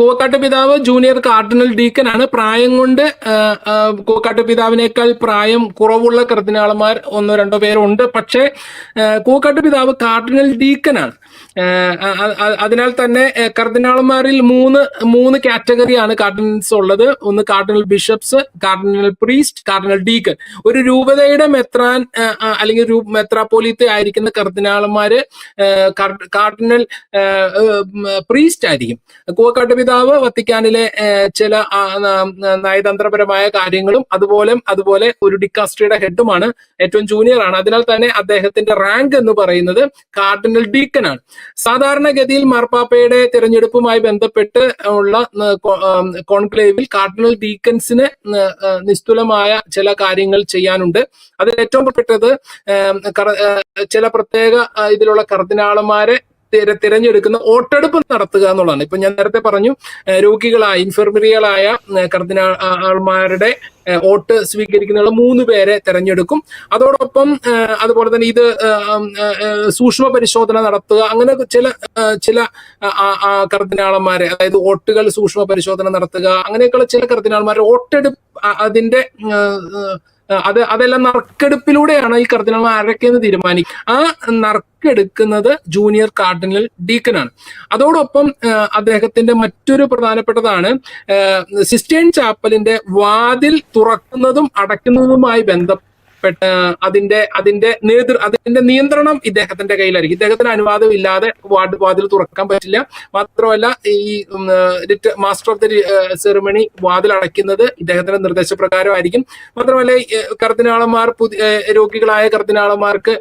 കൂവക്കാട്ട് പിതാവ് junior cardinal deacon ആണ്. പ്രായം കൊണ്ട് കൂവക്കാട്ട് പിതാവിനേക്കാൾ പ്രായം കുറവുള്ള കർദിനാളന്മാർ ഒന്നോ രണ്ടോ പേരുണ്ട്. പക്ഷേ കൂവക്കാട്ട് പിതാവ് കാർഡിനൽ ഡീക്കനാണ്. അതിനാൽ തന്നെ കർദിനാളന്മാരിൽ മൂന്ന് കാറ്റഗറിയാണ് കാർഡിനൽസ് ഉള്ളത്. ഒന്ന് cardinal bishops, cardinal priest, cardinal deacon. ഒരു രൂപതയുടെ മെത്രാൻ അല്ലെങ്കിൽ മെത്രാപ്പോലീത്ത ആയിരിക്കുന്ന കർദിനാളന്മാര് കാർഡിനൽ പ്രീസ്റ്റ് ആയിരിക്കും. കൂവക്കാട്ട് പിതാവ് വത്തിക്കാനിലെ ചില നയതന്ത്രപരമായ കാര്യങ്ങളും അതുപോലെ ഒരു ഡിക്കാസ്ട്രിയുടെ ഹെഡുമാണ്, ഏറ്റവും ജൂനിയർ ആണ്. അതിനാൽ തന്നെ അദ്ദേഹത്തിന്റെ റാങ്ക് എന്ന് പറയുന്നത് കാർഡിനൽ ഡീക്കൻ ആണ്. സാധാരണഗതിയിൽ മാർപ്പാപ്പയുടെ തിരഞ്ഞെടുപ്പുമായി ബന്ധപ്പെട്ട് ഉള്ള കോൺക്ലേവിൽ കാർഡിനൽ ഡീക്കൻസിന് നിസ്തുലമായ ചില കാര്യങ്ങൾ ചെയ്യാനുണ്ട്. അതിൽ ഏറ്റവും പ്രധാനപ്പെട്ടത് ചില പ്രത്യേക ഇതിലുള്ള കർദിനാളന്മാരെ തിരഞ്ഞെടുക്കുന്ന വോട്ടെടുപ്പ് നടത്തുക എന്നുള്ളതാണ്. ഇപ്പൊ ഞാൻ നേരത്തെ പറഞ്ഞു, രോഗികളായ ഇൻഫർമറികളായ കർദിനാൾമാരുടെ വോട്ട് സ്വീകരിക്കുന്ന 3 പേരെ തെരഞ്ഞെടുക്കും. അതോടൊപ്പം അതുപോലെ തന്നെ ഇത് സൂക്ഷ്മ പരിശോധന നടത്തുക, അങ്ങനെ ചില കർദിനാളന്മാരെ, അതായത് വോട്ടുകൾ സൂക്ഷ്മ പരിശോധന നടത്തുക, അങ്ങനെയൊക്കെയുള്ള ചില കർദിനാൾമാരെ വോട്ടെടുപ്പ് അതെല്ലാം നറുക്കെടുപ്പിലൂടെയാണ് ഈ കർദിനാൾമാർ ആരൊക്കെയെന്ന് തീരുമാനിക്കുക. ആ നറുക്കെടുക്കുന്നത് ജൂനിയർ കാർഡിനൽ ഡീക്കനാണ്. അതോടൊപ്പം അദ്ദേഹത്തിന്റെ മറ്റൊരു പ്രധാനപ്പെട്ടതാണ് സിസ്റ്റൈൻ ചാപ്പലിന്റെ വാതിൽ തുറക്കുന്നതും അടയ്ക്കുന്നതുമായി ബന്ധപ്പെട്ട അതിന്റെ നിയന്ത്രണം ഇദ്ദേഹത്തിന്റെ കയ്യിലായിരിക്കും. ഇദ്ദേഹത്തിന് അനുവാദം ഇല്ലാതെ വാതിൽ തുറക്കാൻ പറ്റില്ല. മാത്രമല്ല ഈ മാസ്റ്റർ ഓഫ് ദി സെറിമണി വാതിൽ അടയ്ക്കുന്നത് ഇദ്ദേഹത്തിന്റെ നിർദ്ദേശപ്രകാരമായിരിക്കും. മാത്രമല്ല കർദിനാളന്മാർ രോഗികളായ കർദിനാളന്മാർക്ക്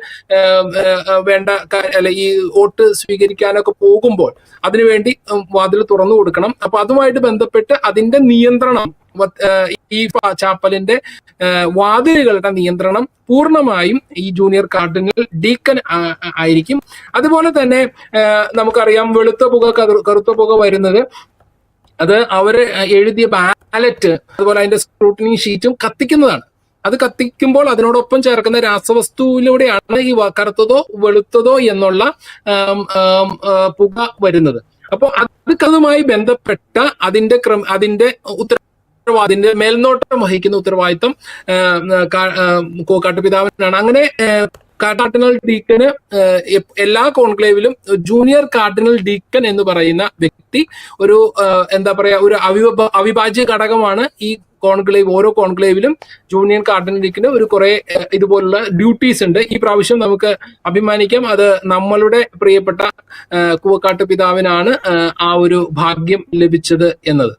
വേണ്ട ഈ വോട്ട് സ്വീകരിക്കാനൊക്കെ പോകുമ്പോൾ അതിനുവേണ്ടി വാതിൽ തുറന്നു കൊടുക്കണം. അപ്പൊ അതുമായിട്ട് ബന്ധപ്പെട്ട് അതിന്റെ നിയന്ത്രണം, ഈ ചാപ്പലിന്റെ വാതിലുകളുടെ നിയന്ത്രണം പൂർണ്ണമായും ഈ ജൂനിയർ കാർഡിനൽ ഡീക്കൻ ആയിരിക്കും. അതുപോലെ തന്നെ നമുക്കറിയാം, വെളുത്ത പുക കറുത്ത പുക വരുന്നത് അത് അവര് എഴുതിയ ബാലറ്റ്, അതുപോലെ അതിന്റെ സ്ക്രൂട്ടിനി ഷീറ്റും കത്തിക്കുന്നതാണ്. അത് കത്തിക്കുമ്പോൾ അതിനോടൊപ്പം ചേർക്കുന്ന രാസവസ്തുവിലൂടെയാണ് ഈ കറുത്തതോ വെളുത്തതോ എന്നുള്ള പുക വരുന്നത്. അപ്പോൾ അതുമായി ബന്ധപ്പെട്ട അതിന്റെ മേൽനോട്ടം വഹിക്കുന്ന ഉത്തരവാദിത്തം കൂവക്കാട്ട് പിതാവിനാണ്. അങ്ങനെ കാർഡിനൽ ഡീക്കന് എല്ലാ കോൺക്ലേവിലും ജൂനിയർ കാർഡിനൽ ഡീക്കൻ എന്ന് പറയുന്ന വ്യക്തി ഒരു ഒരു അവിഭാജ്യ ഘടകമാണ്. ഈ കോൺക്ലേവ്, ഓരോ കോൺക്ലേവിലും ജൂനിയർ കാർഡിനൽ ഡീക്കന് കുറെ ഇതുപോലുള്ള ഡ്യൂട്ടീസ് ഉണ്ട്. ഈ പ്രാവശ്യം നമുക്ക് അഭിമാനിക്കാം, അത് നമ്മളുടെ പ്രിയപ്പെട്ട കൂവക്കാട്ട് പിതാവിനാണ് ആ ഒരു ഭാഗ്യം ലഭിച്ചത് എന്നത്.